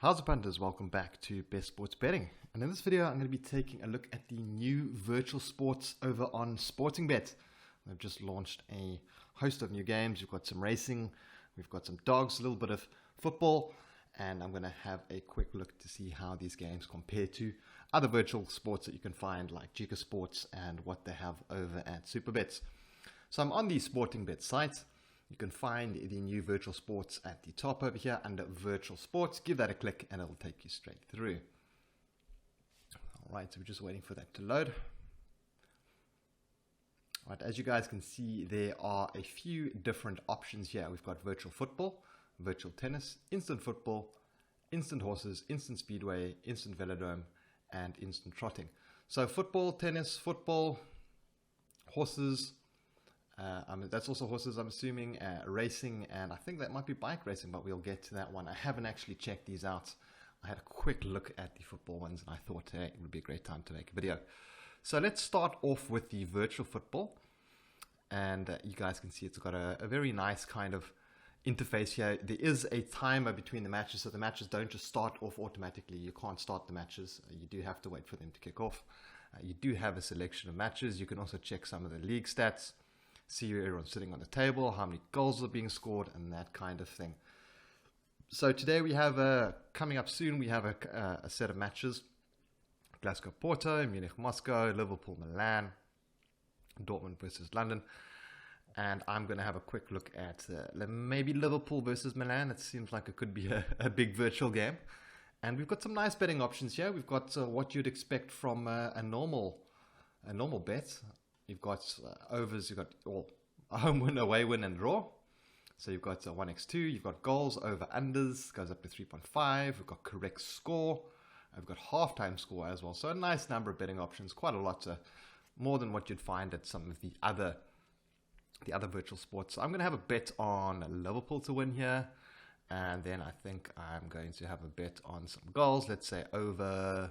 How's it, punters? Welcome back to Best Sports Betting. And in this video, I'm going to be taking a look at the new virtual sports over on Sportingbet. They've just launched a host of new games. We've got some racing, we've got some dogs, a little bit of football, and I'm going to have a quick look to see how these games compare to other virtual sports that you can find like Chica Sports and what they have over at Superbets. So I'm on the Sportingbet site. You can find the new virtual sports at the top over here under virtual sports. Give that a click and it'll take you straight through. All right, so we're just waiting for that to load. All right, as you guys can see, there are a few different options here. We've got virtual football, virtual tennis, instant football, instant horses, instant speedway, instant velodrome, and instant trotting. So football, tennis, football, horses, that's also horses, I'm assuming, racing, and I think that might be bike racing, but we'll get to that one. I haven't actually checked these out. I had a quick look at the football ones, and I thought, hey, it would be a great time to make a video. So let's start off with the virtual football, and you guys can see it's got a very nice kind of interface here. There is a timer between the matches, so the matches don't just start off automatically. You can't start the matches. You do have to wait for them to kick off. You do have a selection of matches. You can also check some of the league stats, see where everyone's sitting on the table, how many goals are being scored, and that kind of thing. So today we have, coming up soon, we have a set of matches. Glasgow, Porto, Munich, Moscow, Liverpool, Milan, Dortmund versus London. And I'm going to have a quick look at maybe Liverpool versus Milan. It seems like it could be a big virtual game. And we've got some nice betting options here. We've got what you'd expect from a normal bet. You've got overs, you've got a home win, away win, and draw. So you've got 1x2, you've got goals, over unders, goes up to 3.5. We've got correct score. I've got halftime score as well. So a nice number of betting options, quite a lot, more than what you'd find at some of the other virtual sports. So I'm going to have a bet on Liverpool to win here. And then I think I'm going to have a bet on some goals. Let's say over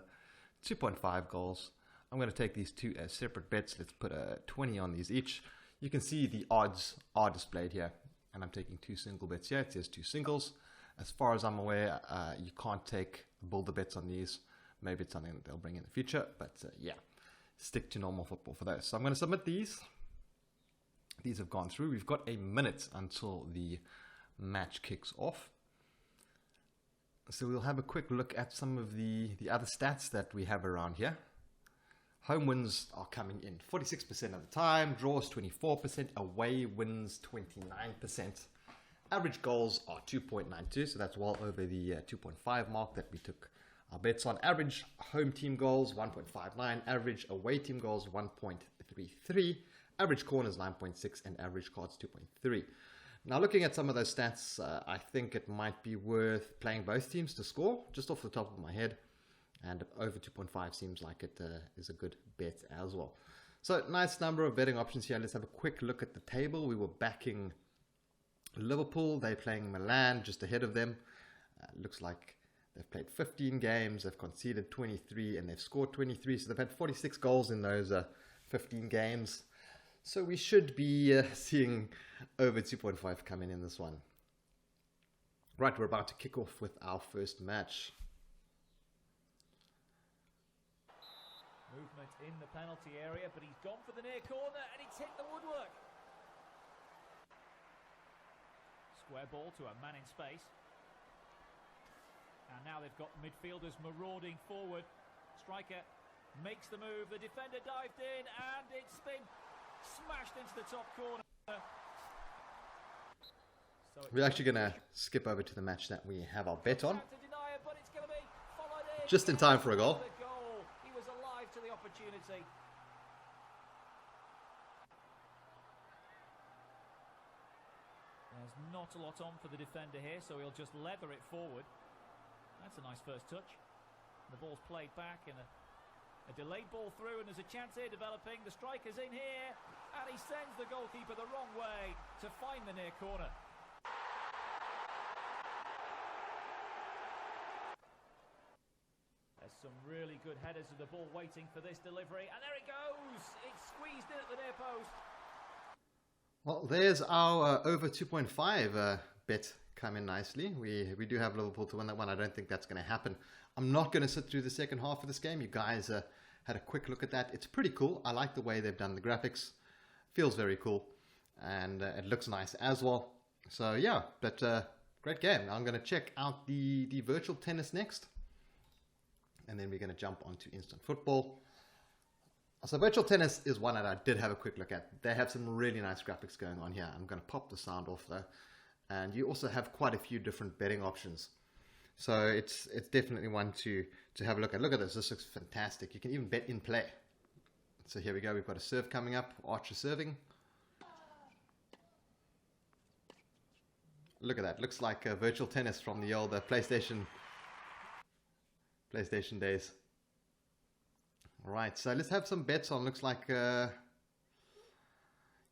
2.5 goals. I'm going to take these two as separate bets. Let's put a 20 on these each. You can see the odds are displayed here. And I'm taking two single bets here. It says two singles. As far as I'm aware, you can't take builder bets on these. Maybe it's something that they'll bring in the future. But yeah, stick to normal football for those. So I'm going to submit these. These have gone through. We've got a minute until the match kicks off. So we'll have a quick look at some of the other stats that we have around here. Home wins are coming in 46% of the time, draws 24%, away wins 29%. Average goals are 2.92, so that's well over the 2.5 mark that we took our bets on. Average home team goals 1.59, average away team goals 1.33, average corners 9.6, and average cards 2.3. Now looking at some of those stats, I think it might be worth playing both teams to score, just off the top of my head. And over 2.5 seems like it is a good bet as well. So nice number of betting options here. Let's have a quick look at the table. We were backing Liverpool. They're playing Milan just ahead of them. Looks like they've played 15 games. They've conceded 23 and they've scored 23. So they've had 46 goals in those 15 games. So we should be seeing over 2.5 coming in this one. Right, we're about to kick off with our first match. Movement in the penalty area, but he's gone for the near corner and it's hit the woodwork. Square ball to a man in space. And now they've got midfielders marauding forward. Striker makes the move, the defender dived in and it's been smashed into the top corner. So we're actually going to skip over to the match that we have our bet on. Just in time for a goal. To the opportunity. There's not a lot on for the defender here, so he'll just leather it forward. That's a nice first touch. The ball's played back and a delayed ball through, and there's a chance here developing. The striker's in here and he sends the goalkeeper the wrong way to find the near corner. Some really good headers of the ball waiting for this delivery, and there it goes. It's squeezed in at the near post. Well, there's our over 2.5 bet come in nicely. We do have Liverpool to win that one. I don't think that's going to happen. I'm not going to sit through the second half of this game. You guys had a quick look at that. It's pretty cool. I like the way they've done the graphics. Feels very cool. And it looks nice as well. So yeah, but great game. Now I'm going to check out the virtual tennis next. And then we're going to jump onto instant football. So virtual tennis is one that I did have a quick look at. They have some really nice graphics going on here. I'm going to pop the sound off though. And you also have quite a few different betting options. So it's definitely one to have a look at. Look at this. This looks fantastic. You can even bet in play. So here we go. We've got a serve coming up. Archer serving. Look at that. Looks like virtual tennis from the old PlayStation days. All right, so let's have some bets on. Looks like, yeah,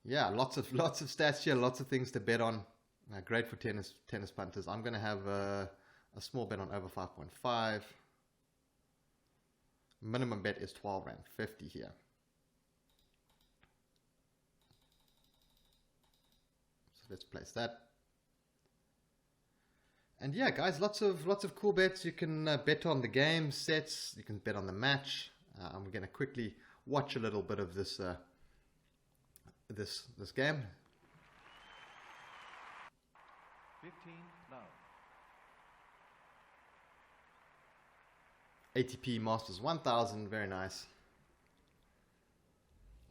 lots of stats here, lots of things to bet on. Great for tennis punters. I'm going to have a small bet on over 5.5. Minimum bet is 12 Rand 50 here. So let's place that. And yeah, guys, lots of cool bets. You can bet on the game sets. You can bet on the match. I'm going to quickly watch a little bit of this this game. 15 love. ATP Masters 1000, very nice.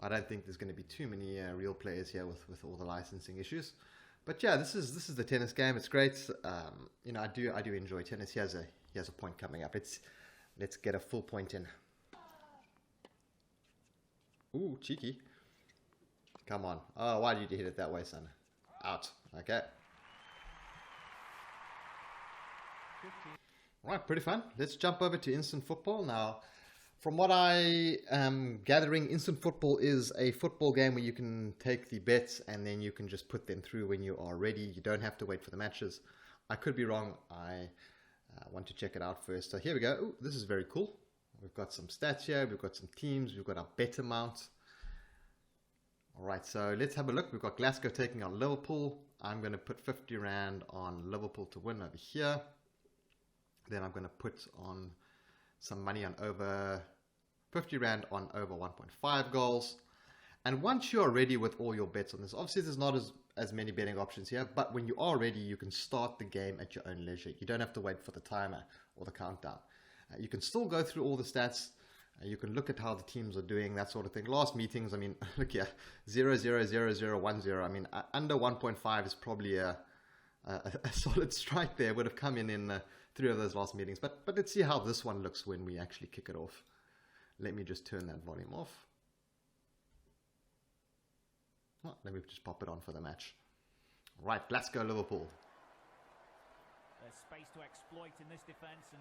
I don't think there's going to be too many real players here with all the licensing issues. But yeah, this is the tennis game. It's great. You know, I do enjoy tennis. He has a point coming up. Let's get a full point in. Ooh, cheeky. Come on. Oh, why did you hit it that way, son? Out. Okay. 15. Right, pretty fun. Let's jump over to instant football. Now, from what I am gathering, instant football is a football game where you can take the bets and then you can just put them through when you are ready. You don't have to wait for the matches. I could be wrong. I want to check it out first. So here we go. Ooh, this is very cool. We've got some stats here. We've got some teams. We've got our bet amount. All right, so let's have a look. We've got Glasgow taking on Liverpool. I'm going to put 50 Rand on Liverpool to win over here. Then I'm going to put on some money on over 50 Rand on over 1.5 goals. And once you're ready with all your bets on this, obviously there's not as many betting options here, but when you are ready, you can start the game at your own leisure. You don't have to wait for the timer or the countdown. You can still go through all the stats. You can look at how the teams are doing, that sort of thing. Last meetings, I mean, look here, 0, 0, 0, 0, 1, 0. I mean, under 1.5 is probably a solid strike there. Would have come in 3 of those last meetings. But let's see how this one looks when we actually kick it off. Let me just turn that volume off. Oh, let me just pop it on for the match. Right, Glasgow, Liverpool. There's space to exploit in this defence, and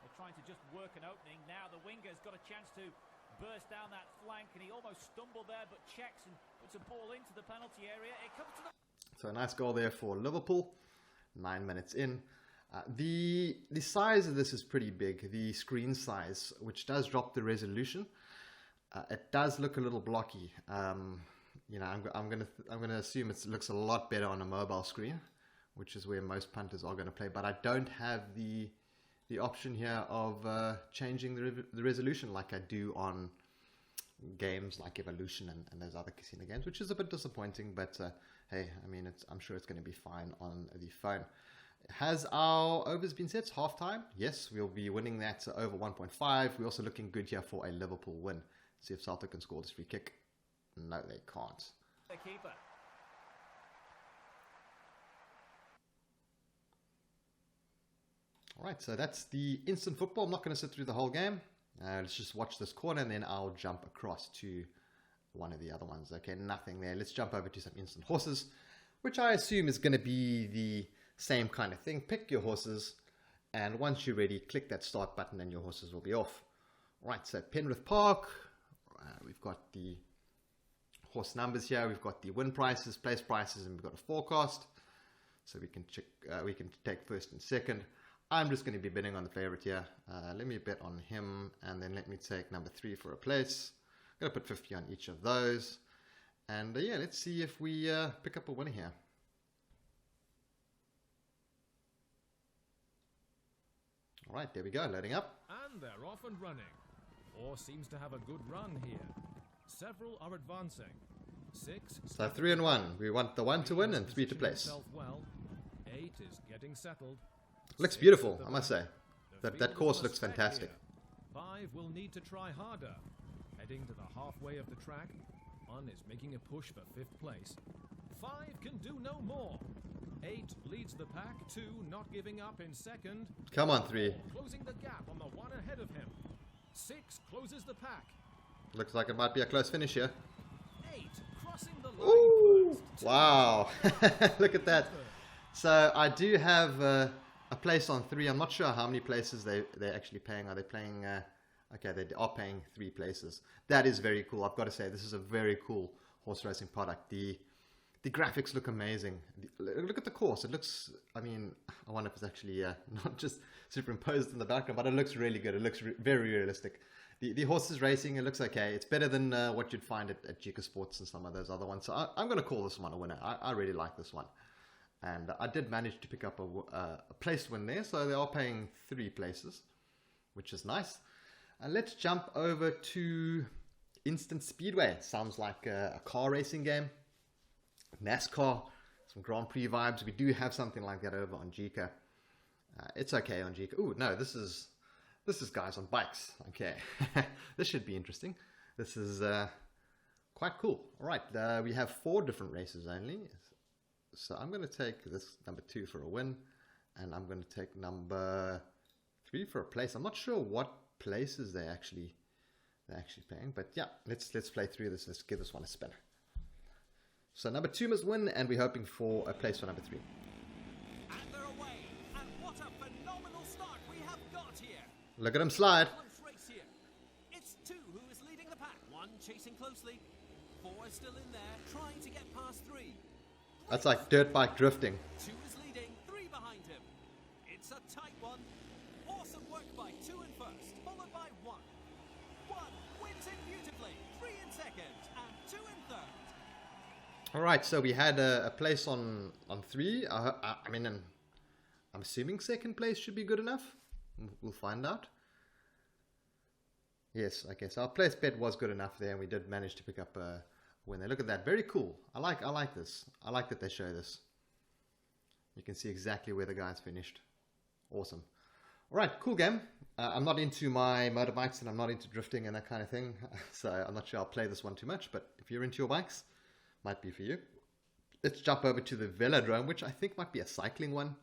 they're trying to just work an opening. Now the winger's got a chance to burst down that flank, and he almost stumbled there, but checks and puts a ball into the penalty area. It comes to the... So a nice goal there for Liverpool. 9 minutes in. The size of this is pretty big. The screen size, which does drop the resolution. It does look a little blocky. You know, I'm gonna assume it looks a lot better on a mobile screen, which is where most punters are going to play. But I don't have the option here of changing the resolution like I do on games like Evolution and those other casino games, which is a bit disappointing. But hey, I mean, I'm sure it's going to be fine on the phone. Has our overs been set? Half time? Yes, we'll be winning that over 1.5. We're also looking good here for a Liverpool win. See if Celtic can score this free kick. No, they can't. The keeper. All right, so that's the instant football. I'm not going to sit through the whole game. Let's just watch this corner, and then I'll jump across to one of the other ones. Okay, nothing there. Let's jump over to some instant horses, which I assume is going to be the same kind of thing. Pick your horses, and once you're ready, click that start button, and your horses will be off. All right, so Penrith Park. We've got the horse numbers here. We've got the win prices, place prices, and we've got a forecast. So we can check. We can take first and second. I'm just going to be betting on the favorite here. Let me bet on him, and then let me take number 3 for a place. I'm going to put 50 on each of those. And yeah, let's see if we pick up a winner here. Right, there we go, loading up. And they're off and running. 4 seems to have a good run here. Several are advancing. 6. So 3 and 1. We want the 1 to win and 3 to place. Well. 8 is getting settled. Looks beautiful, I must say. That course looks fantastic. 5 will need to try harder. Heading to the halfway of the track. 1 is making a push for 5th place. 5 can do no more. 8 leads the pack. 2 not giving up in 2nd. Come on, 3. 4 closing the gap on the 1 ahead of him. 6 closes the pack. Looks like it might be a close finish here. 8 crossing the line. Ooh, first. wow. Look at that. So I do have a place on 3. I'm not sure how many places they're actually paying. Are they playing... okay, they are paying 3 places. That is very cool. I've got to say, this is a very cool horse racing product. The graphics look amazing. Look at the course. It looks... I mean, I wonder if it's actually not just superimposed in the background, but it looks really good. It looks very realistic. The horses racing, it looks okay. It's better than what you'd find at GK Sports and some of those other ones. So I'm going to call this one a winner. I really like this one. And I did manage to pick up a place win there. So they are paying 3 places, which is nice. And let's jump over to Instant Speedway. Sounds like a car racing game. NASCAR, some Grand Prix vibes. We do have something like that over on GK. It's okay on GK. Ooh, no, this is guys on bikes. Okay, this should be interesting. This is quite cool. All right, we have 4 different races only. So I'm going to take this number 2 for a win, and I'm going to take number 3 for a place. I'm not sure what places they're actually paying, but yeah, let's play through this. Let's give this one a spin. So number 2 must win, and we're hoping for a place for number 3. And they're away. And what a phenomenal start we have got here. Look at him slide. Close race here. It's 2 who is leading the pack. 1 chasing closely. 4 is still in there, trying to get past 3. That's like dirt bike drifting. 2 is leading, 3 behind him. It's a tight one. Awesome work by 2 in first, followed by 1. 1 wins it beautifully. 3 in second, and 2 in third. All right, so we had a place on 3. I mean, I'm assuming 2nd place should be good enough. We'll find out. Yes, okay, so our place bet was good enough there, and we did manage to pick up a winner. Look at that, very cool. I like this. I like that they show this. You can see exactly where the guys finished. Awesome. All right, cool game. I'm not into my motorbikes, and I'm not into drifting and that kind of thing, so I'm not sure I'll play this one too much, but if you're into your bikes, might be for you. Let's jump over to the velodrome, which I think might be a cycling one.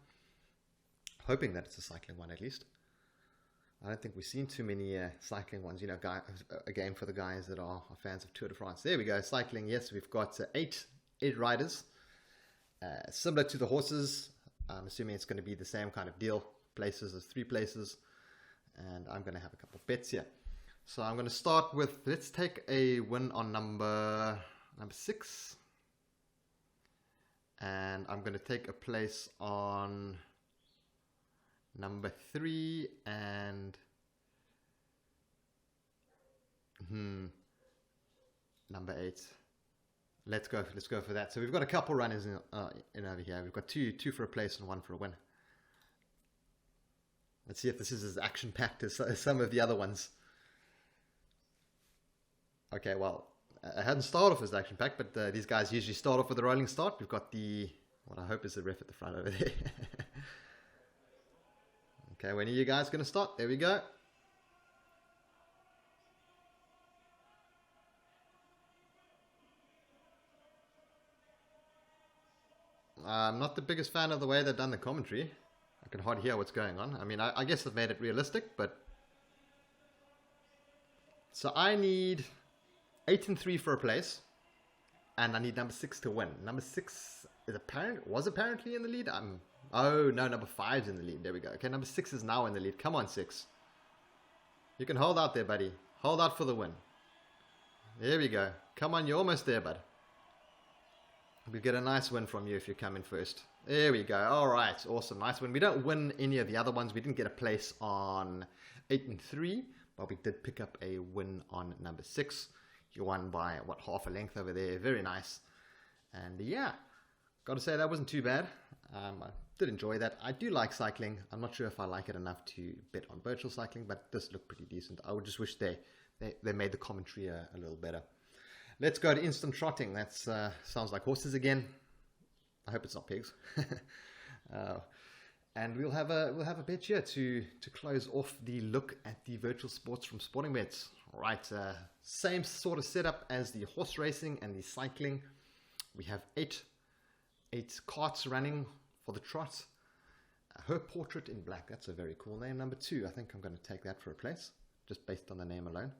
Hoping that it's a cycling one at least. I don't think we've seen too many cycling ones. You know, a game for the guys that are fans of Tour de France. There we go, cycling. Yes, we've got 8 riders. Similar to the horses. I'm assuming it's going to be the same kind of deal. Places as 3 places. And I'm going to have a couple of bets here. So I'm going to start with, let's take a win on number 6. And I'm going to take a place on number 3 and number 8. Let's go for that. So we've got a couple runners in over here. We've got two for a place and 1 for a win. Let's see if this is as action-packed as some of the other ones. Okay, well, I hadn't started off as action-packed, but these guys usually start off with a rolling start. We've got what I hope is the ref at the front over there. Okay, when are you guys going to start? There we go. I'm not the biggest fan of the way they've done the commentary. I can hardly hear what's going on. I mean, I guess they've made it realistic, but... So I need 8 and 3 for a place, and I need number 6 to win. Number 6 was apparently in the lead. Oh, no, number 5's in the lead. There we go. Okay, number 6 is now in the lead. Come on, 6. You can hold out there, buddy. Hold out for the win. There we go. Come on, you're almost there, bud. We'll get a nice win from you if you come in first. There we go. All right, awesome. Nice win. We don't win any of the other ones. We didn't get a place on 8 and 3, but we did pick up a win on number 6. You won by, half a length over there. Very nice. And yeah, got to say that wasn't too bad. did enjoy that. I do like cycling. I'm not sure if I like it enough to bet on virtual cycling, but this looked pretty decent. I would just wish they made the commentary a little better. Let's go to instant trotting. That sounds like horses again. I hope it's not pigs. And we'll have a bet here to close off the look at the virtual sports from Sportingbet. Right, same sort of setup as the horse racing and the cycling. We have eight carts running for the trot. Her Portrait in Black. That's a very cool name. Number 2. I think I'm going to take that for a place, just based on the name alone.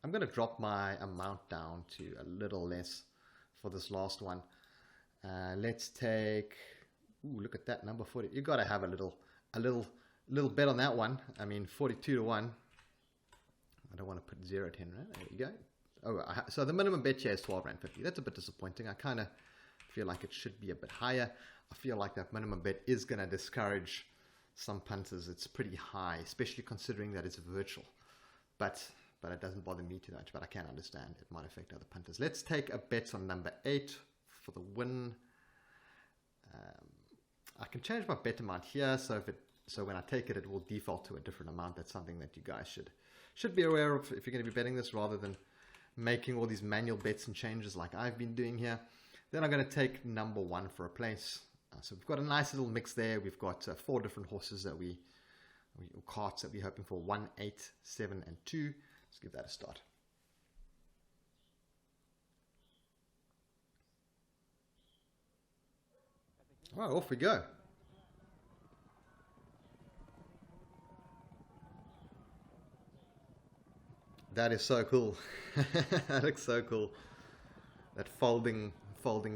I'm going to drop my amount down to a little less for this last one. Let's take. Ooh, look at that, number 40. You got to have a little bet on that one. I mean, 42 to 1. I don't want to put 0 10, right? There you go. Oh, so the minimum bet here is R12.50. That's a bit disappointing. I kind of feel like it should be a bit higher. I feel like that minimum bet is going to discourage some punters. It's pretty high, especially considering that it's virtual. But it doesn't bother me too much. But I can understand it might affect other punters. Let's take a bet on number 8 for the win. I can change my bet amount here, so when I take it, it will default to a different amount. That's something that you guys should be aware of if you're going to be betting this, rather than making all these manual bets and changes like I've been doing here. Then I'm going to take number 1 for a place. So we've got a nice little mix there. We've got 4 different horses that or carts that we're hoping for: 1, 8, 7, and 2. Let's give that a start. All right, off we go. That is so cool. That looks so cool. That folding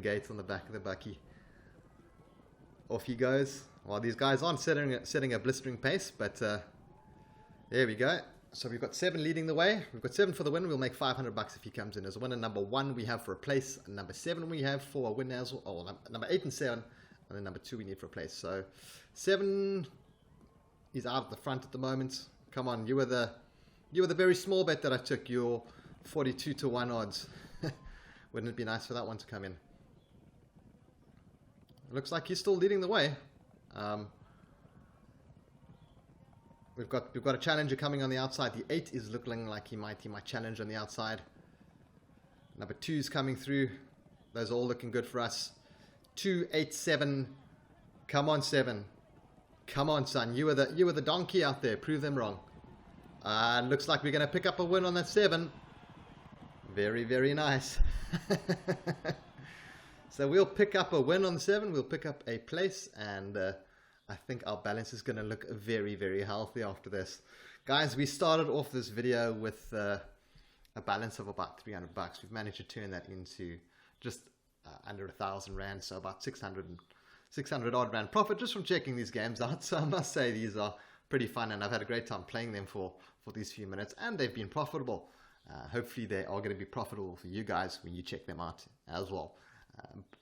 gate on the back of the bucky. Off he goes. Well, these guys aren't setting a blistering pace, but there we go. So we've got 7 leading the way. We've got 7 for the win. We'll make $500 if he comes in as a winner. Number 1 we have for a place. Number 7 we have for a win as well. Oh, number 8 and 7. And then number 2 we need for a place. So 7 is out at the front at the moment. Come on, you were the very small bet that I took. Your 42 to 1 odds. Wouldn't it be nice for that one to come in? It looks like he's still leading the way. We've got a challenger coming on the outside. The 8 is looking like he might challenge on the outside. Number 2 is coming through. Those are all looking good for us. 2, 8, 7. Come on, 7. Come on, son. You were the donkey out there. Prove them wrong. Looks like we're going to pick up a win on that 7. Very, very nice. So we'll pick up a win on the 7. We'll pick up a place, and I think our balance is going to look very, very healthy after this. Guys, we started off this video with a balance of about $300. We've managed to turn that into just under 1,000 Rand, so about 600 odd Rand profit just from checking these games out. So I must say these are pretty fun, and I've had a great time playing them for these few minutes, and they've been profitable. Hopefully they are going to be profitable for you guys when you check them out as well.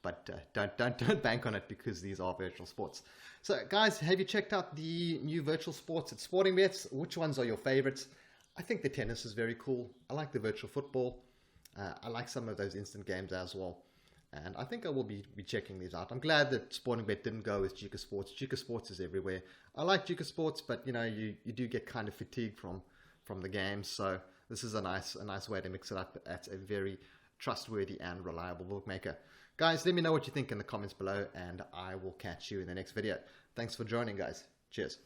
But don't bank on it, because these are virtual sports. So guys, have you checked out the new virtual sports at Sportingbet? Which ones are your favorites? I think the tennis is very cool. I like the virtual football. I like some of those instant games as well. And I think I will be checking these out. I'm glad that Sportingbet didn't go with GK Sports. GK Sports is everywhere. I like GK Sports, but you do get kind of fatigued from the games. So this is a nice way to mix it up at a very trustworthy and reliable bookmaker. Guys, let me know what you think in the comments below, and I will catch you in the next video. Thanks for joining, guys. Cheers.